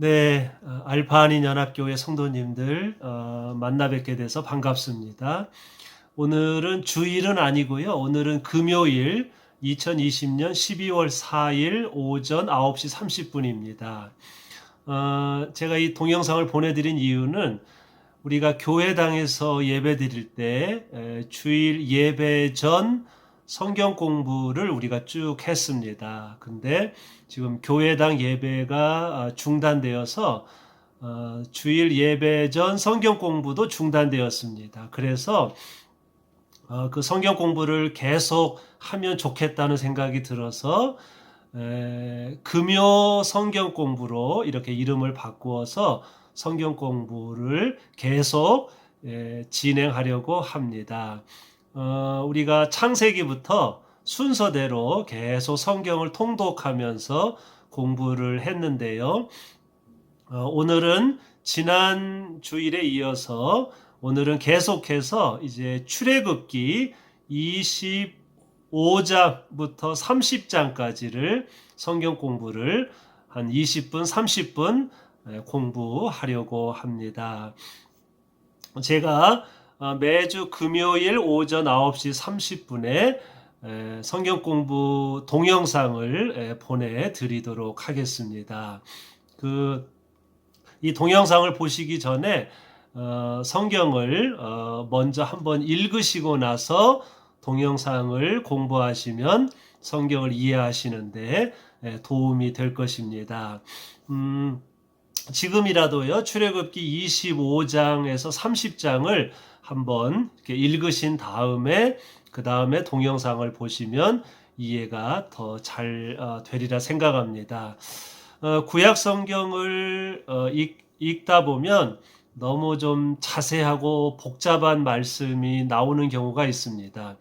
네, 알파한인 연합교회 성도님들 만나 뵙게 돼서 반갑습니다. 오늘은 주일은 아니고요. 오늘은 금요일 2020년 12월 4일 오전 9시 30분입니다. 제가 이 동영상을 보내드린 이유는 우리가 교회당에서 예배 드릴 때 주일 예배 전 성경 공부를 우리가 쭉 했습니다. 근데 지금 교회당 예배가 중단되어서 주일 예배 전 성경 공부도 중단되었습니다. 그래서 그 성경 공부를 계속 하면 좋겠다는 생각이 들어서 금요 성경 공부로 이렇게 이름을 바꾸어서 성경 공부를 계속 진행하려고 합니다. 우리가 창세기부터 순서대로 계속 성경을 통독하면서 공부를 했는데요. 오늘은 지난 주일에 이어서 오늘은 계속해서 이제 출애굽기 25장부터 30장까지를 성경 공부를 한 20분, 30분 공부하려고 합니다. 제가 매주 금요일 오전 9시 30분에 성경 공부 동영상을 보내드리도록 하겠습니다. 이 동영상을 보시기 전에 성경을 먼저 한번 읽으시고 나서 동영상을 공부하시면 성경을 이해하시는데 도움이 될 것입니다. 지금이라도요, 출애굽기 25장에서 30장을 한번 이렇게 읽으신 다음에 그 다음에 동영상을 보시면 이해가 더 잘 되리라 생각합니다. 구약 성경을 읽다 보면 너무 좀 자세하고 복잡한 말씀이 나오는 경우가 있습니다.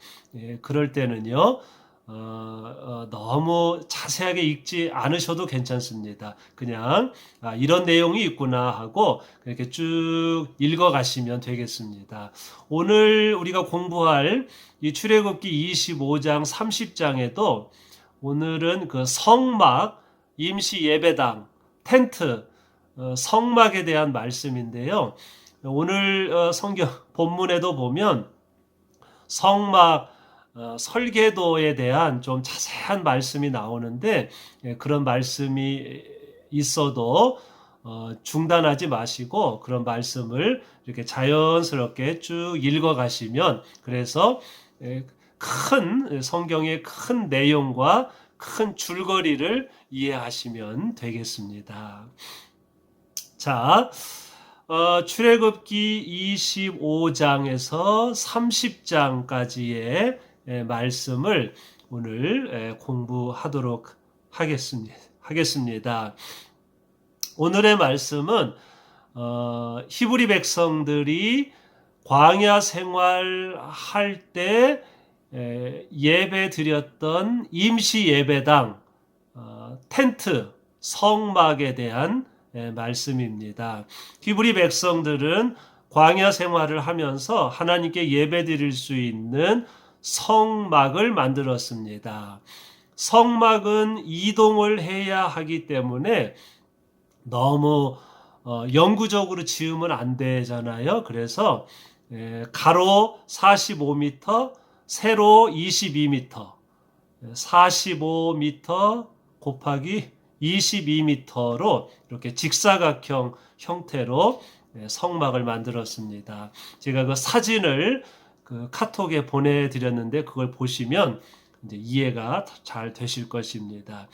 그럴 때는요, 너무 자세하게 읽지 않으셔도 괜찮습니다. 그냥 이런 내용이 있구나 하고 이렇게 쭉 읽어가시면 되겠습니다. 오늘 우리가 공부할 이 출애굽기 25장 30장에도 오늘은 그 성막, 임시 예배당, 텐트, 성막에 대한 말씀인데요. 오늘 성경 본문에도 보면 성막 설계도에 대한 좀 자세한 말씀이 나오는데 그런 말씀이 있어도 중단하지 마시고 그런 말씀을 이렇게 자연스럽게 쭉 읽어 가시면 그래서 큰 성경의 큰 내용과 큰 줄거리를 이해하시면 되겠습니다. 자, 출애굽기 25장에서 30장까지의 말씀을 오늘 공부하도록 하겠습니다. 오늘의 말씀은 히브리 백성들이 광야 생활할 때 예배 드렸던 임시 예배당, 텐트, 성막에 대한 말씀입니다. 히브리 백성들은 광야 생활을 하면서 하나님께 예배 드릴 수 있는 성막을 만들었습니다. 성막은 이동을 해야 하기 때문에 너무 영구적으로 지으면 안 되잖아요. 그래서 가로 45m, 세로 22m, 45m 곱하기 22m로 이렇게 직사각형 형태로 성막을 만들었습니다. 제가 그 사진을 그 카톡에 보내드렸는데 그걸 보시면 이제 이해가 잘 되실 것입니다.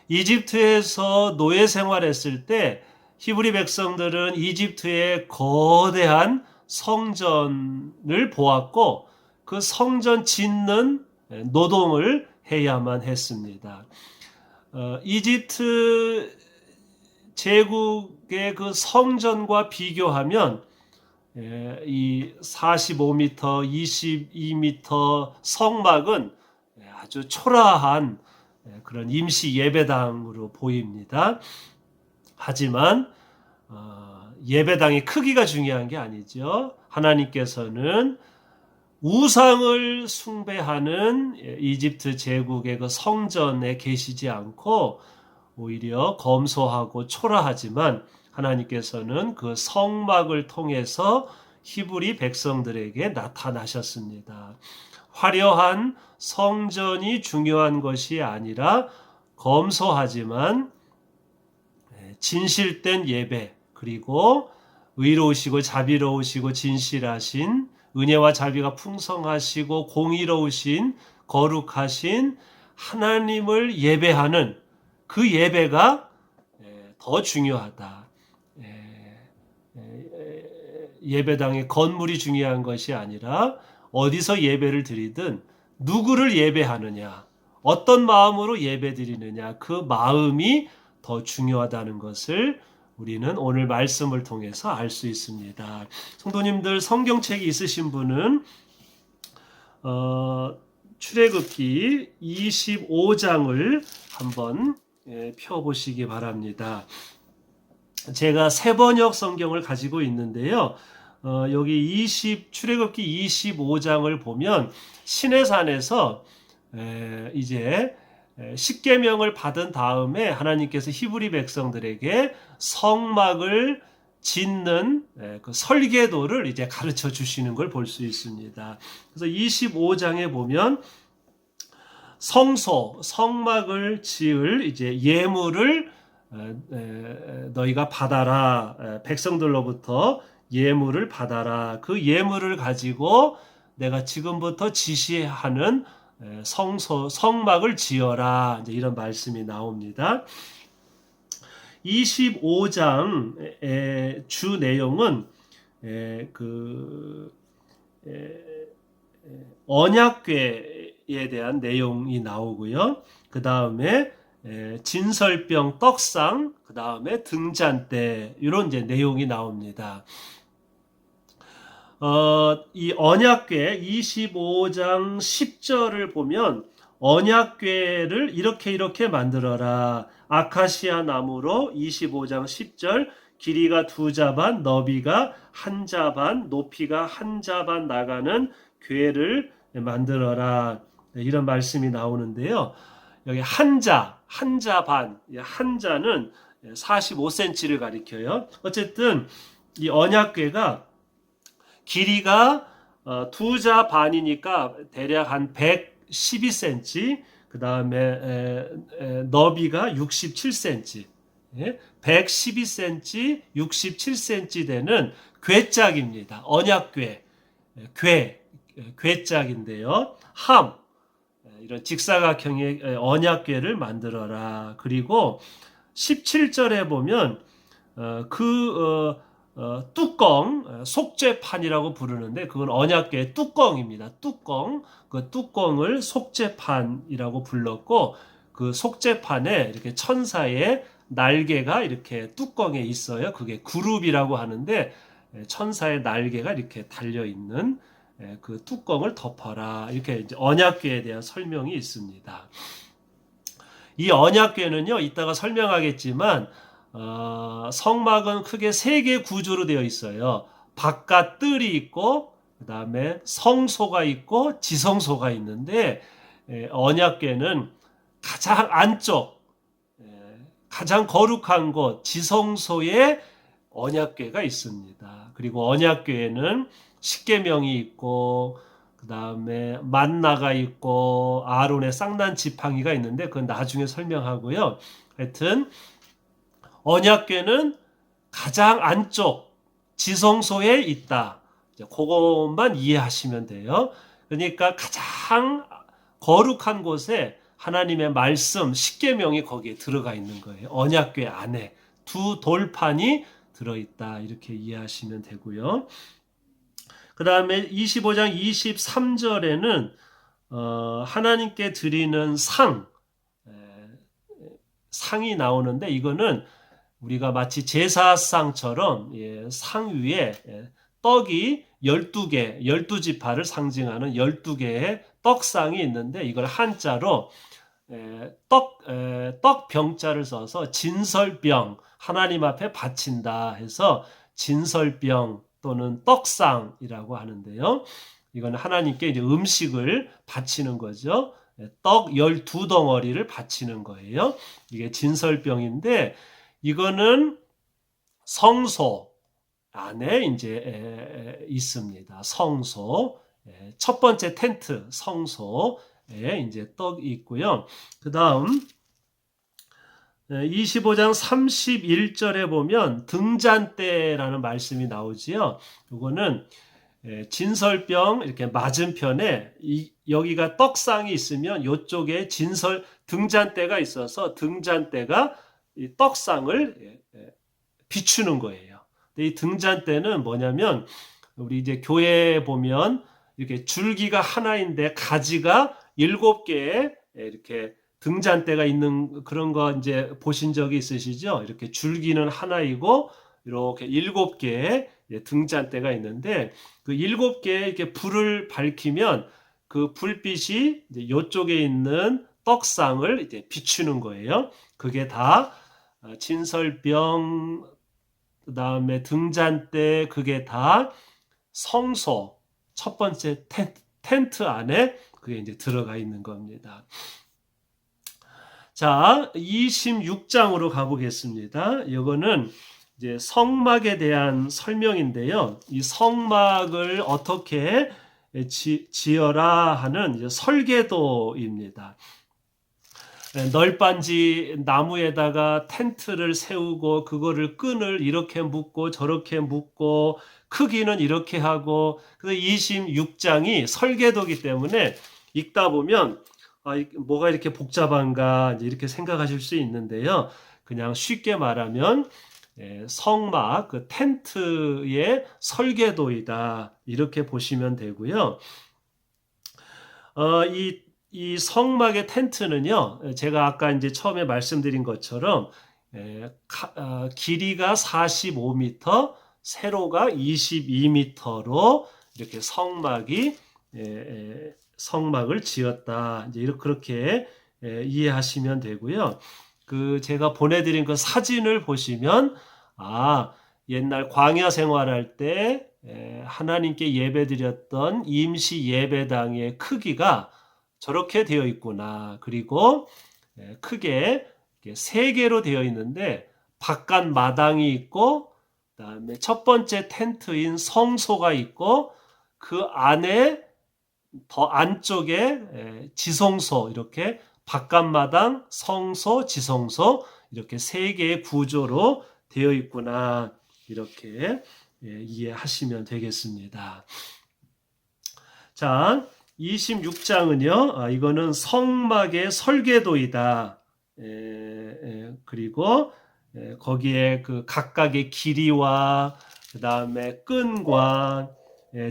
이집트에서 노예 생활했을 때 히브리 백성들은 이집트의 거대한 성전을 보았고 그 성전 짓는 노동을 해야만 했습니다. 이집트 제국의 그 성전과 비교하면 이 45m, 22m 성막은 아주 초라한 그런 임시 예배당으로 보입니다. 하지만 예배당의 크기가 중요한 게 아니죠. 하나님께서는 우상을 숭배하는 이집트 제국의 그 성전에 계시지 않고 오히려 검소하고 초라하지만 하나님께서는 그 성막을 통해서 히브리 백성들에게 나타나셨습니다. 화려한 성전이 중요한 것이 아니라 검소하지만 진실된 예배, 그리고 의로우시고 자비로우시고 진실하신, 은혜와 자비가 풍성하시고 공의로우신 거룩하신 하나님을 예배하는 그 예배가 더 중요하다. 예배당의 건물이 중요한 것이 아니라 어디서 예배를 드리든 누구를 예배하느냐, 어떤 마음으로 예배 드리느냐, 그 마음이 더 중요하다는 것을 우리는 오늘 말씀을 통해서 알 수 있습니다. 성도님들, 성경책이 있으신 분은 출애굽기 25장을 한번 펴보시기 바랍니다. 제가 세번역 성경을 가지고 있는데요. 여기 출애굽기 25장을 보면 시내산에서 이제 십계명을 받은 다음에 하나님께서 히브리 백성들에게 성막을 짓는 그 설계도를 이제 가르쳐 주시는 걸 볼 수 있습니다. 그래서 25장에 보면 성막을 지을 이제 예물을 너희가 받아라. 백성들로부터 예물을 받아라. 그 예물을 가지고 내가 지금부터 지시하는 성막을 지어라. 이제 이런 말씀이 나옵니다. 25장의 주 내용은 언약궤에 대한 내용이 나오고요. 그 다음에 진설병 떡상, 그 다음에 등잔대, 이런 이제 내용이 나옵니다. 이 언약궤 25장 10절을 보면 언약궤를 이렇게 만들어라. 아카시아 나무로 25장 10절 길이가 2자반, 너비가 1자반, 높이가 1자반 나가는 궤를 만들어라. 이런 말씀이 나오는데요. 여기 한자반, 한자는 45cm를 가리켜요. 어쨌든 이 언약궤가 길이가 2자 반이니까 대략 한 112cm, 그 다음에 너비가 67cm, 112cm, 67cm 되는 궤짝입니다. 언약궤, 궤짝인데요. 이런 직사각형의 언약궤를 만들어라. 그리고 17절에 보면 뚜껑, 속죄판이라고 부르는데 그건 언약궤의 뚜껑입니다. 그 뚜껑을 속죄판이라고 불렀고, 그 속죄판에 이렇게 천사의 날개가 이렇게 뚜껑에 있어요. 그게 그룹이라고 하는데 천사의 날개가 이렇게 달려 있는 그 뚜껑을 덮어라. 이렇게 이제 언약궤에 대한 설명이 있습니다. 이 언약궤는요, 이따가 설명하겠지만 성막은 크게 3개의 구조로 되어 있어요. 바깥 뜰이 있고, 그 다음에 성소가 있고, 지성소가 있는데 언약궤는 가장 안쪽, 가장 거룩한 곳 지성소에 언약궤가 있습니다. 그리고 언약궤에는 십계명이 있고, 그 다음에 만나가 있고, 아론의 쌍난 지팡이가 있는데 그건 나중에 설명하고요. 하여튼 언약궤는 가장 안쪽 지성소에 있다. 그것만 이해하시면 돼요. 그러니까 가장 거룩한 곳에 하나님의 말씀 십계명이 거기에 들어가 있는 거예요. 언약궤 안에 2 돌판이 들어있다. 이렇게 이해하시면 되고요. 그 다음에 25장 23절에는 하나님께 드리는 상이 나오는데, 이거는 우리가 마치 제사상처럼 상 위에 떡이 12개, 12지파를 상징하는 12개의 떡상이 있는데, 이걸 한자로 떡병자를 써서 진설병, 하나님 앞에 바친다 해서 진설병 또는 떡상이라고 하는데요. 이건 하나님께 이제 음식을 바치는 거죠. 떡 12덩어리를 바치는 거예요. 이게 진설병인데 이거는 성소 안에 이제 있습니다. 성소. 첫 번째 텐트 성소에 이제 떡이 있고요. 그다음 25장 31절에 보면 등잔대라는 말씀이 나오지요. 이거는 진설병 이렇게 맞은편에 여기가 떡상이 있으면 이쪽에 등잔대가 있어서 등잔대가 이 떡상을 비추는 거예요. 이 등잔대는 뭐냐면 우리 이제 교회에 보면 이렇게 줄기가 하나인데 가지가 7개의 이렇게 등잔대가 있는 그런 거 이제 보신 적이 있으시죠? 이렇게 줄기는 하나이고 이렇게 7개의 등잔대가 있는데 그 7개의 이렇게 불을 밝히면 그 불빛이 이제 이쪽에 있는 떡상을 이제 비추는 거예요. 그게 다 진설병 그다음에 등잔대 그게 다 성소 첫 번째 텐트 안에 그게 이제 들어가 있는 겁니다. 자, 26장으로 가보겠습니다. 이거는 이제 성막에 대한 설명인데요. 이 성막을 어떻게 지어라 하는 이제 설계도입니다. 널빤지 나무에다가 텐트를 세우고 그거를 끈을 이렇게 묶고 저렇게 묶고 크기는 이렇게 하고 그래서 26장이 설계도기 때문에 읽다 보면 뭐가 이렇게 복잡한가 이렇게 생각하실 수 있는데요. 그냥 쉽게 말하면 성막 그 텐트의 설계도이다 이렇게 보시면 되고요. 이 성막의 텐트는요, 제가 아까 이제 처음에 말씀드린 것처럼 길이가 45m, 세로가 22m로 이렇게 성막을 지었다. 이제 그렇게 이해하시면 되고요. 그 제가 보내드린 그 사진을 보시면 옛날 광야 생활할 때 하나님께 예배드렸던 임시 예배당의 크기가 저렇게 되어 있구나. 그리고 크게 3개로 되어 있는데 바깥 마당이 있고 그다음에 첫 번째 텐트인 성소가 있고 그 안에 더 안쪽에 지성소 이렇게 바깥 마당, 성소, 지성소 이렇게 3개의 구조로 되어 있구나. 이렇게 이해하시면 되겠습니다. 자, 26장은요, 이거는 성막의 설계도이다. 그리고 거기에 그 각각의 길이와 그 다음에 끈과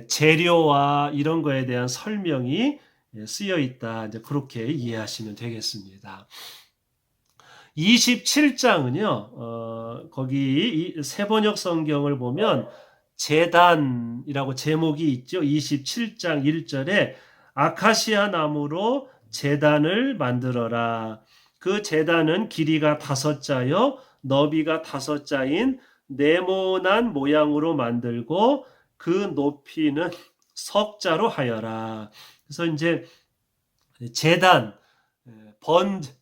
재료와 이런 거에 대한 설명이 쓰여 있다. 이제 그렇게 이해하시면 되겠습니다. 27장은요, 거기 세번역 성경을 보면 제단이라고 제목이 있죠. 27장 1절에 아카시아 나무로 제단을 만들어라. 그 제단은 길이가 5자요, 너비가 5자인 네모난 모양으로 만들고 그 높이는 석자로 하여라. 그래서 이제 제단,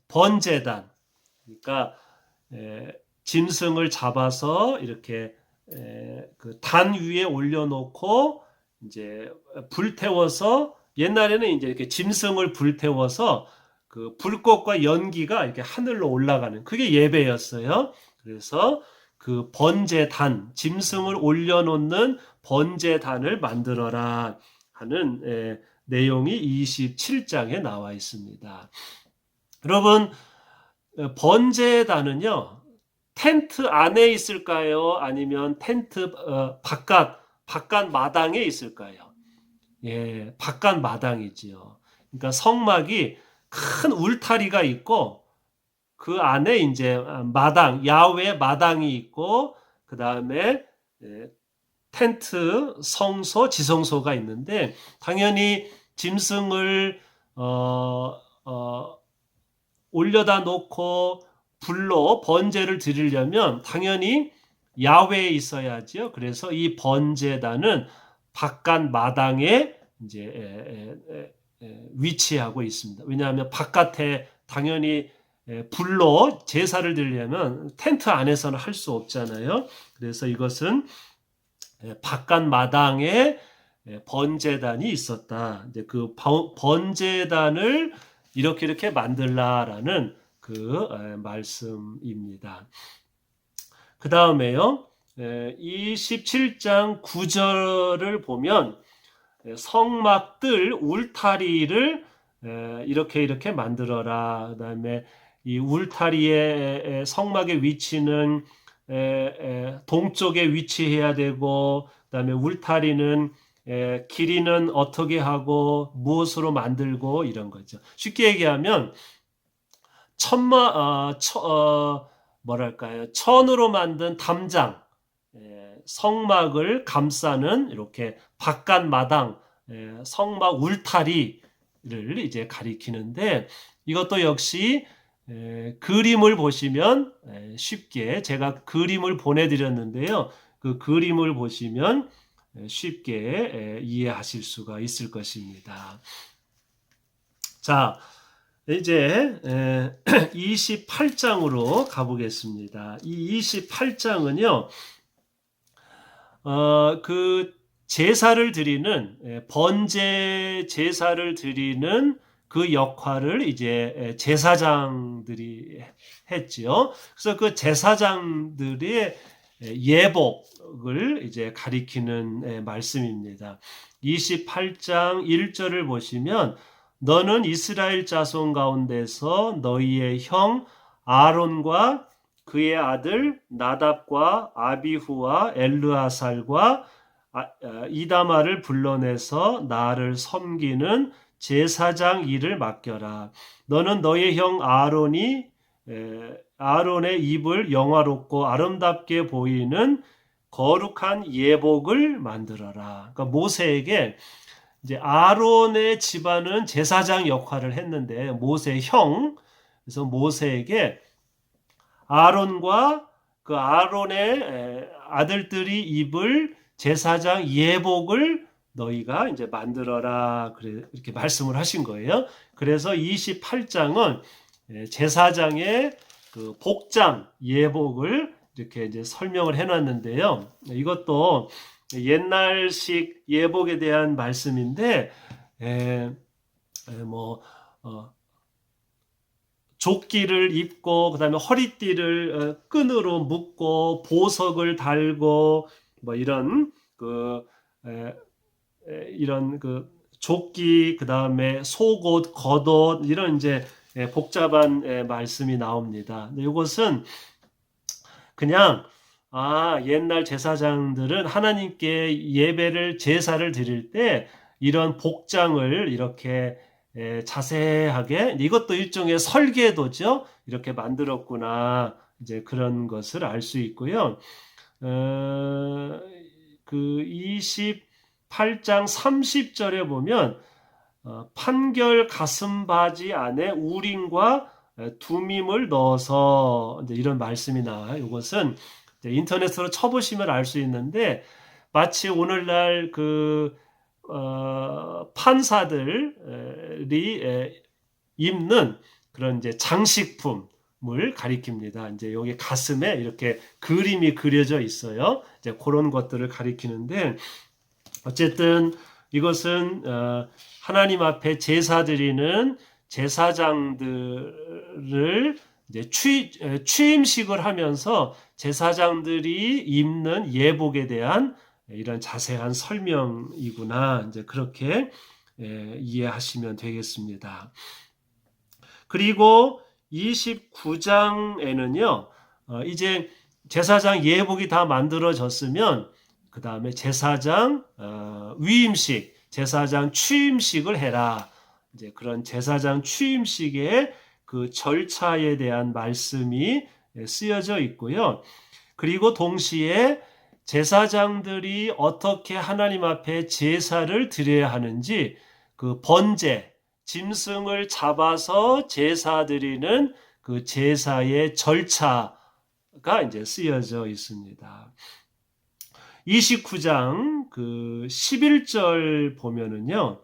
번제단, 그러니까 짐승을 잡아서 이렇게 그 단 위에 올려놓고 이제 불태워서 옛날에는 이제 이렇게 짐승을 불태워서 그 불꽃과 연기가 이렇게 하늘로 올라가는 그게 예배였어요. 그래서 그 번제단, 짐승을 올려놓는 번제단을 만들어라 하는 내용이 27장에 나와 있습니다. 여러분, 번제단은요, 텐트 안에 있을까요? 아니면 텐트 바깥 마당에 있을까요? 예, 바깥 마당이지요. 그러니까 성막이 큰 울타리가 있고 그 안에 이제 마당, 야외 마당이 있고 그 다음에 텐트, 성소, 지성소가 있는데 당연히 짐승을 올려다 놓고 불로 번제를 드리려면 당연히 야외에 있어야죠. 그래서 이 번제단은 바깥 마당에 이제 위치하고 있습니다. 왜냐하면 바깥에 당연히 불로 제사를 드리려면 텐트 안에서는 할 수 없잖아요. 그래서 이것은 바깥 마당에 번제단이 있었다. 이제 그 번제단을 이렇게 만들라라는 그 말씀입니다. 그 다음에요. 27장 9절을 보면 성막들 울타리를 이렇게 만들어라. 그다음에 이 울타리의 성막의 위치는 동쪽에 위치해야 되고, 그다음에 울타리는 길이는 어떻게 하고 무엇으로 만들고 이런 거죠. 쉽게 얘기하면 뭐랄까요? 천으로 만든 담장, 성막을 감싸는 이렇게 바깥 마당, 성막 울타리를 이제 가리키는데, 이것도 역시 그림을 보시면 쉽게, 제가 그림을 보내드렸는데요. 그 그림을 보시면 쉽게 이해하실 수가 있을 것입니다. 자, 이제 28장으로 가보겠습니다. 이 28장은요, 그 제사를 드리는, 번제 제사를 드리는 그 역할을 이제 제사장들이 했지요. 그래서 그 제사장들의 예복을 이제 가리키는 말씀입니다. 28장 1절을 보시면, 너는 이스라엘 자손 가운데서 너희의 형 아론과 그의 아들 나답과 아비후와 엘르아살과 이다마를 불러내서 나를 섬기는 제사장 일을 맡겨라. 너는 너의 형 아론의 입을 영화롭고 아름답게 보이는 거룩한 예복을 만들어라. 그러니까 모세에게, 이제 아론의 집안은 제사장 역할을 했는데 모세 형, 그래서 모세에게 아론과 그 아론의 아들들이 입을 제사장 예복을 너희가 이제 만들어라, 그래 이렇게 말씀을 하신 거예요. 그래서 28장은 제사장의 그 복장 예복을 이렇게 이제 설명을 해놨는데요. 이것도 옛날식 예복에 대한 말씀인데, 조끼를 입고, 그 다음에 허리띠를 끈으로 묶고, 보석을 달고, 뭐 이런 이런 그 조끼, 그 다음에 속옷, 겉옷, 이런 이제 복잡한 말씀이 나옵니다. 이것은 그냥 옛날 제사장들은 하나님께 예배를, 제사를 드릴 때 이런 복장을 이렇게 자세하게, 이것도 일종의 설계도죠. 이렇게 만들었구나. 이제 그런 것을 알 수 있고요. 그 28장 30절에 보면 판결 가슴바지 안에 우림과 두밈을 넣어서 이제 이런 말씀이 나와요. 이것은 인터넷으로 쳐보시면 알 수 있는데, 마치 오늘날 그 판사들이 입는 그런 이제 장식품을 가리킵니다. 이제 여기 가슴에 이렇게 그림이 그려져 있어요. 이제 그런 것들을 가리키는데, 어쨌든 이것은 하나님 앞에 제사 드리는 제사장들을 이제 취임식을 하면서 제사장들이 입는 예복에 대한 이런 자세한 설명이구나. 이제 그렇게 이해하시면 되겠습니다. 그리고 29장에는요, 이제 제사장 예복이 다 만들어졌으면 그 다음에 제사장 위임식, 제사장 취임식을 해라. 이제 그런 제사장 취임식의 그 절차에 대한 말씀이 쓰여져 있고요. 그리고 동시에 제사장들이 어떻게 하나님 앞에 제사를 드려야 하는지, 그 번제, 짐승을 잡아서 제사 드리는 그 제사의 절차가 이제 쓰여져 있습니다. 29장 그 11절 보면은요,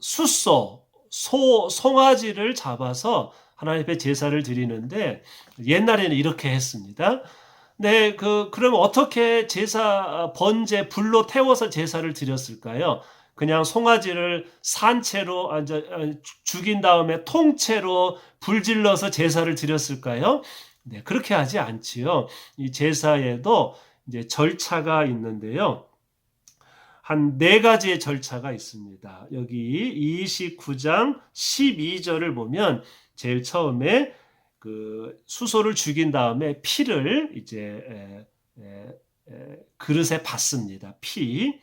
숫소, 송아지를 잡아서 하나님 앞에 제사를 드리는데 옛날에는 이렇게 했습니다. 네, 그럼 어떻게 번제 불로 태워서 제사를 드렸을까요? 그냥 송아지를 산채로 죽인 다음에 통째로 불질러서 제사를 드렸을까요? 네, 그렇게 하지 않지요. 이 제사에도 이제 절차가 있는데요. 한 4가지의 절차가 있습니다. 여기 29장 12절을 보면 제일 처음에 그 수소를 죽인 다음에 피를 이제 그릇에 받습니다. 피.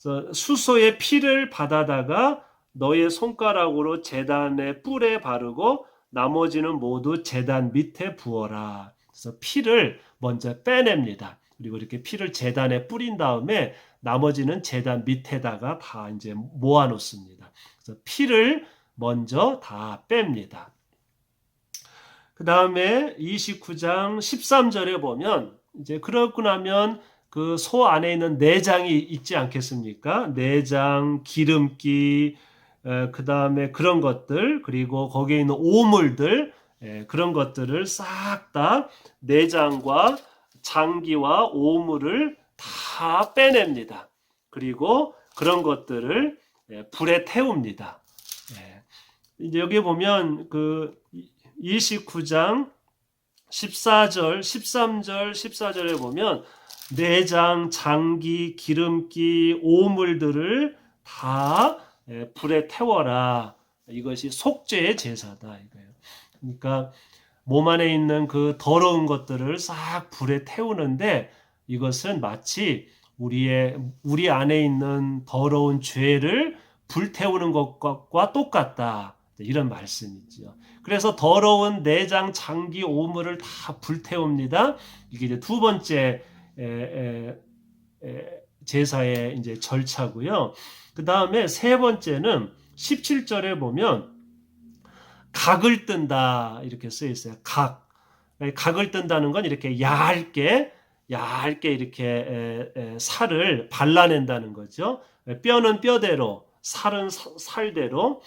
그래서 수소의 피를 받아다가 너의 손가락으로 제단의 뿔에 바르고 나머지는 모두 제단 밑에 부어라. 그래서 피를 먼저 빼냅니다. 그리고 이렇게 피를 제단에 뿌린 다음에 나머지는 제단 밑에다가 다 이제 모아 놓습니다. 그래서 피를 먼저 다 뺍니다. 그 다음에 29장 13절에 보면 이제 그러고 나면 그 소 안에 있는 내장이 있지 않겠습니까? 내장, 기름기, 그 다음에 그런 것들, 그리고 거기에 있는 오물들, 그런 것들을 싹 다 내장과 장기와 오물을 다 빼냅니다. 그리고 그런 것들을 불에 태웁니다. 이제 여기 보면 그 29장 14절, 13절, 14절에 보면 내장, 장기, 기름기, 오물들을 다 불에 태워라. 이것이 속죄의 제사다 이거예요. 그러니까 몸 안에 있는 그 더러운 것들을 싹 불에 태우는데 이것은 마치 우리 안에 있는 더러운 죄를 불태우는 것과 똑같다. 이런 말씀이죠. 그래서 더러운 내장, 장기, 오물을 다 불태웁니다. 이게 이제 두 번째 제사의 이제 절차고요. 그 다음에 세 번째는 17절에 보면 각을 뜬다 이렇게 쓰여 있어요. 각을 뜬다는 건 이렇게 얇게 이렇게 살을 발라낸다는 거죠. 뼈는 뼈대로, 살은 살대로.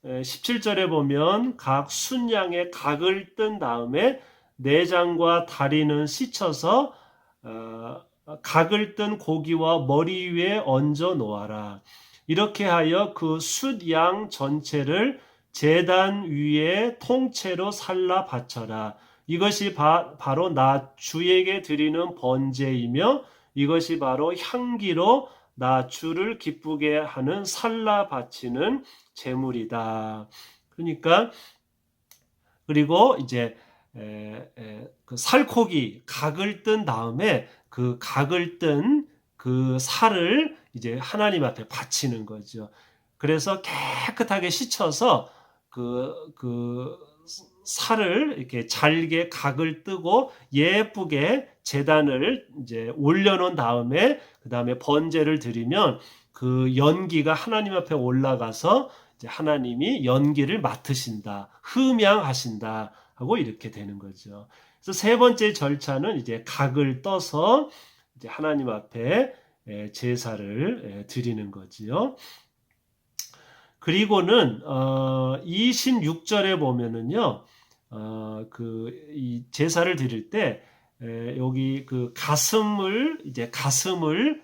17절에 보면 각 순양의 각을 뜬 다음에 내장과 다리는 씻어서 각을 뜬 고기와 머리 위에 얹어 놓아라. 이렇게 하여 그 숫양 전체를 제단 위에 통째로 살라 바쳐라. 이것이 바로 나 주에게 드리는 번제이며 이것이 바로 향기로 나 주를 기쁘게 하는 살라 바치는 제물이다. 그러니까 그리고 이제 그 살코기 각을 뜬 다음에 그 각을 뜬 그 살을 이제 하나님 앞에 바치는 거죠. 그래서 깨끗하게 씻어서 그 살을 이렇게 잘게 각을 뜨고 예쁘게 제단을 이제 올려놓은 다음에 그 다음에 번제를 드리면 그 연기가 하나님 앞에 올라가서 이제 하나님이 연기를 맡으신다, 흠양하신다 하고 이렇게 되는 거죠. 그래서 세 번째 절차는 이제 각을 떠서 이제 하나님 앞에 제사를 드리는 거지요. 그리고는 26절에 보면은요, 이 제사를 드릴 때 여기 그 가슴을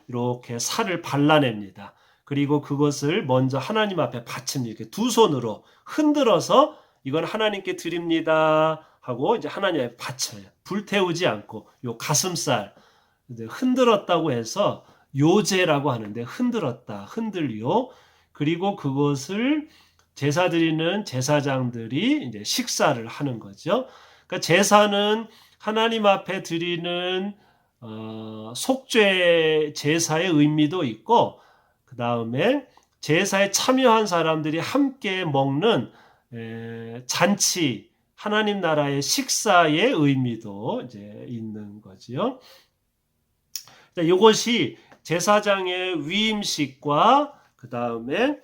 이렇게 살을 발라냅니다. 그리고 그것을 먼저 하나님 앞에 바칩니다. 이렇게 두 손으로 흔들어서 이건 하나님께 드립니다 하고 이제 하나님 앞에 바쳐요. 불태우지 않고 요 가슴살 흔들었다고 해서 요제라고 하는데 흔들었다, 흔들요. 그리고 그것을 제사 드리는 제사장들이 이제 식사를 하는 거죠. 그러니까 제사는 하나님 앞에 드리는 속죄 제사의 의미도 있고, 그 다음에 제사에 참여한 사람들이 함께 먹는 잔치, 하나님 나라의 식사의 의미도 이제 있는 거지요. 이것이 제사장의 위임식과 그 다음에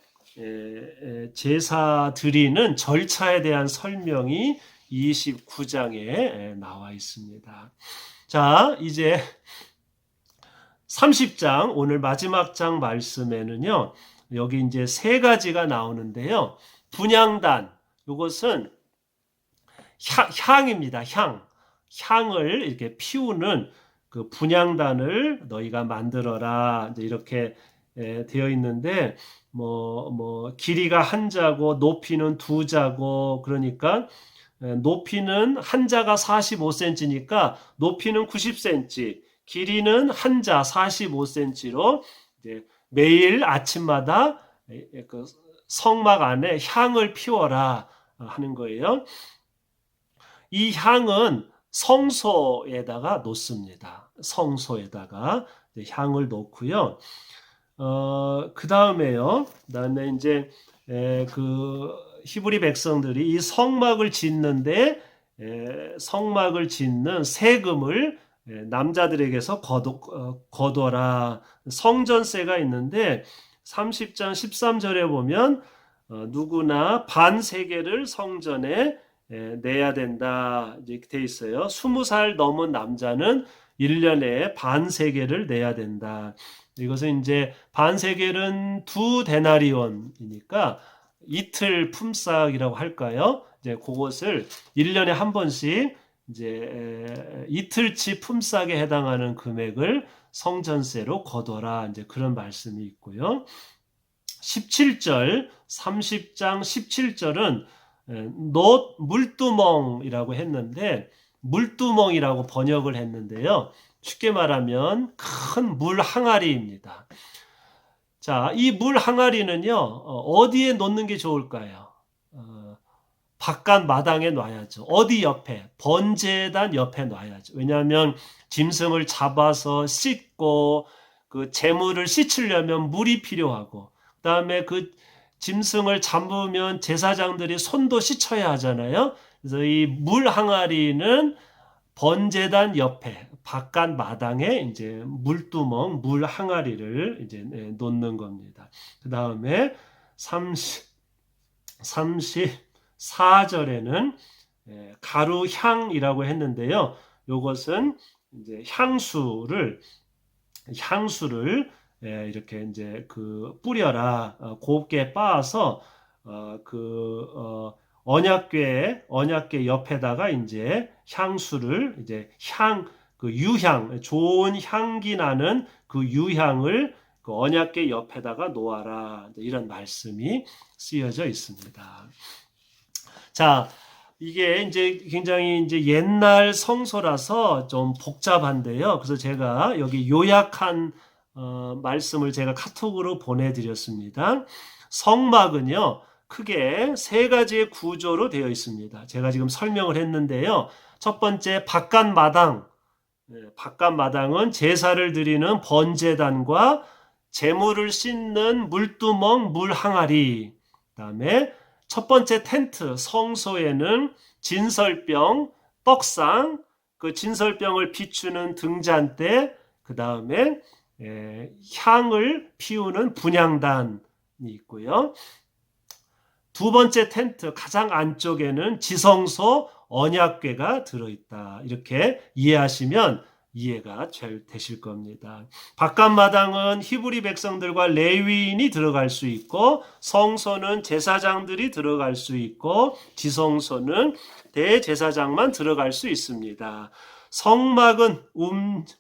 제사 드리는 절차에 대한 설명이 29장에 나와 있습니다. 자, 이제 30장 오늘 마지막 장 말씀에는요. 여기 이제 세 가지가 나오는데요. 분향단 이것은 향입니다. 향을 이렇게 피우는 그 분향단을 너희가 만들어라. 이제 이렇게 되어 있는데 길이가 한 자고 높이는 두 자고 그러니까 높이는 한 자가 45cm니까 높이는 90cm, 길이는 한 자 45cm로 이제 매일 아침마다 그 성막 안에 향을 피워라 하는 거예요. 이 향은 성소에다가 놓습니다. 성소에다가 향을 놓고요. 그 다음에요. 그다음에 이제 그 히브리 백성들이 이 성막을 짓는데 성막을 짓는 세금을 남자들에게서 거둬라. 성전세가 있는데 30장 13절에 보면 누구나 반 세겔을 성전에 내야 된다. 이렇게 돼 있어요. 20살 넘은 남자는 1년에 반 세겔을 내야 된다. 이것은 이제 반 세겔은 2데나리온이니까 이틀 품삯이라고 할까요? 이제 그것을 1년에 한 번씩 이제 이틀치 품삯에 해당하는 금액을 성전세로 거둬라. 이제 그런 말씀이 있고요. 17절, 30장 17절은 물두멍이라고 했는데 물두멍이라고 번역을 했는데요. 쉽게 말하면 큰 물 항아리입니다. 자, 이 물 항아리는요, 어디에 놓는 게 좋을까요? 바깥 마당에 놔야죠. 어디 옆에? 번제단 옆에 놔야죠. 왜냐하면 짐승을 잡아서 씻고 그 재물을 씻으려면 물이 필요하고 그다음에 그 짐승을 잡으면 제사장들이 손도 씻어야 하잖아요. 그래서 이 물 항아리는 번제단 옆에 바깥 마당에 이제 물두멍, 물 항아리를 이제 놓는 겁니다. 그 다음에 34절에는 가루향이라고 했는데요. 이것은 이제 향수를 이렇게 이제 그 뿌려라. 곱게 빻아서 언약궤 옆에다가 이제 향수를 이제 그 유향, 좋은 향기 나는 그 유향을 그 언약궤 옆에다가 놓아라. 이런 말씀이 쓰여져 있습니다. 자, 이게 이제 굉장히 이제 옛날 성소라서 좀 복잡한데요. 그래서 제가 여기 요약한 말씀을 제가 카톡으로 보내드렸습니다. 성막은요, 크게 세 가지의 구조로 되어 있습니다. 제가 지금 설명을 했는데요. 첫 번째, 바깥 마당은 제사를 드리는 번제단과 제물을 씻는 물두멍, 물 항아리. 그다음에 첫 번째 텐트, 성소에는 진설병, 떡상, 그 진설병을 비추는 등잔대, 그 다음에 향을 피우는 분향단이 있고요. 두 번째 텐트 가장 안쪽에는 지성소 언약궤가 들어있다. 이렇게 이해하시면 이해가 잘 되실 겁니다. 바깥마당은 히브리 백성들과 레위인이 들어갈 수 있고 성소는 제사장들이 들어갈 수 있고 지성소는 대제사장만 들어갈 수 있습니다. 성막은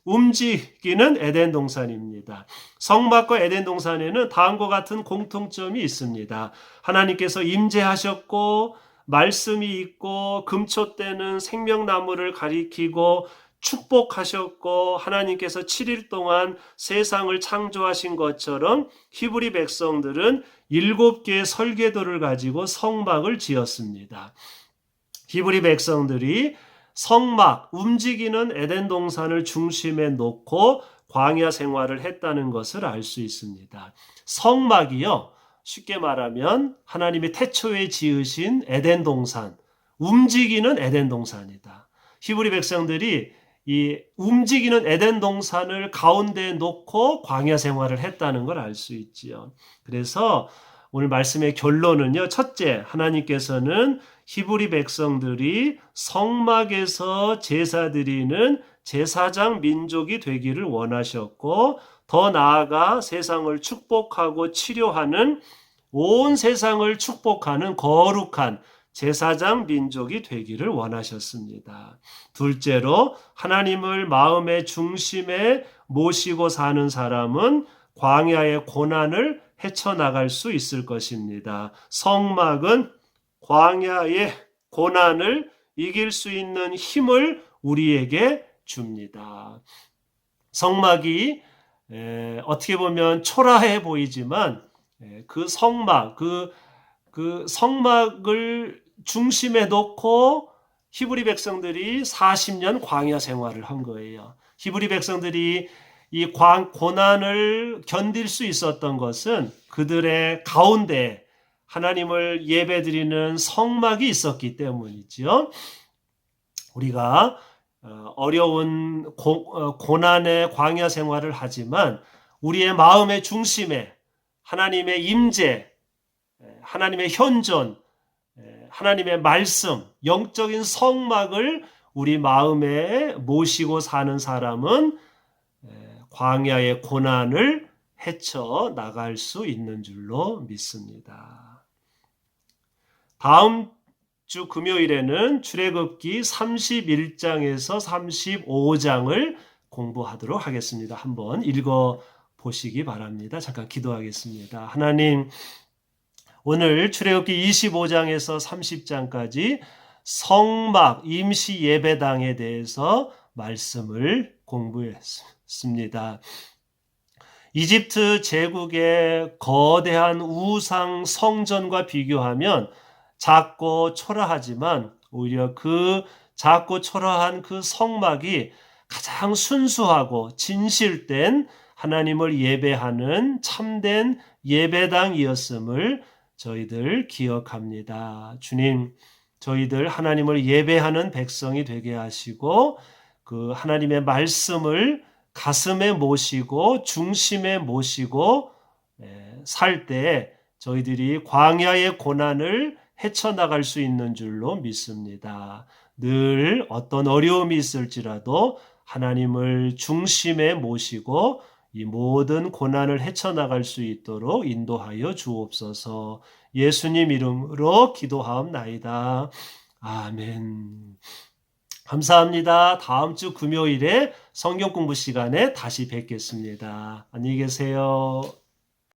움직이는 에덴 동산입니다. 성막과 에덴 동산에는 다음과 같은 공통점이 있습니다. 하나님께서 임재하셨고 말씀이 있고 금초 때는 생명나무를 가리키고 축복하셨고 하나님께서 7일 동안 세상을 창조하신 것처럼 히브리 백성들은 7개의 설계도를 가지고 성막을 지었습니다. 히브리 백성들이 성막, 움직이는 에덴 동산을 중심에 놓고 광야 생활을 했다는 것을 알 수 있습니다. 성막이요, 쉽게 말하면 하나님의 태초에 지으신 에덴 동산, 움직이는 에덴 동산이다. 히브리 백성들이 이 움직이는 에덴 동산을 가운데에 놓고 광야 생활을 했다는 걸 알 수 있지요. 그래서 오늘 말씀의 결론은요. 첫째, 하나님께서는 히브리 백성들이 성막에서 제사 드리는 제사장 민족이 되기를 원하셨고, 더 나아가 세상을 축복하고 치료하는, 온 세상을 축복하는 거룩한 제사장 민족이 되기를 원하셨습니다. 둘째로, 하나님을 마음의 중심에 모시고 사는 사람은 광야의 고난을 헤쳐나갈 수 있을 것입니다. 성막은 광야의 고난을 이길 수 있는 힘을 우리에게 줍니다. 성막이 어떻게 보면 초라해 보이지만 그 성막, 그 성막을 중심에 놓고 히브리 백성들이 40년 광야 생활을 한 거예요. 히브리 백성들이 이 고난을 견딜 수 있었던 것은 그들의 가운데 하나님을 예배드리는 성막이 있었기 때문이죠. 우리가 어려운 고난의 광야 생활을 하지만 우리의 마음의 중심에 하나님의 임재, 하나님의 현존, 하나님의 말씀, 영적인 성막을 우리 마음에 모시고 사는 사람은 광야의 고난을 헤쳐 나갈 수 있는 줄로 믿습니다. 다음 주 금요일에는 출애굽기 31장에서 35장을 공부하도록 하겠습니다. 한번 읽어 보시기 바랍니다. 잠깐 기도하겠습니다. 하나님, 오늘 출애굽기 25장에서 30장까지 성막 임시 예배당에 대해서 말씀을 공부했습니다. 이집트 제국의 거대한 우상 성전과 비교하면 작고 초라하지만 오히려 그 작고 초라한 그 성막이 가장 순수하고 진실된 하나님을 예배하는 참된 예배당이었음을 저희들 기억합니다. 주님, 저희들 하나님을 예배하는 백성이 되게 하시고 그 하나님의 말씀을 가슴에 모시고 중심에 모시고 살 때 저희들이 광야의 고난을 헤쳐나갈 수 있는 줄로 믿습니다. 늘 어떤 어려움이 있을지라도 하나님을 중심에 모시고 이 모든 고난을 헤쳐나갈 수 있도록 인도하여 주옵소서. 예수님 이름으로 기도하옵나이다. 아멘. 감사합니다. 다음 주 금요일에 성경 공부 시간에 다시 뵙겠습니다. 안녕히 계세요.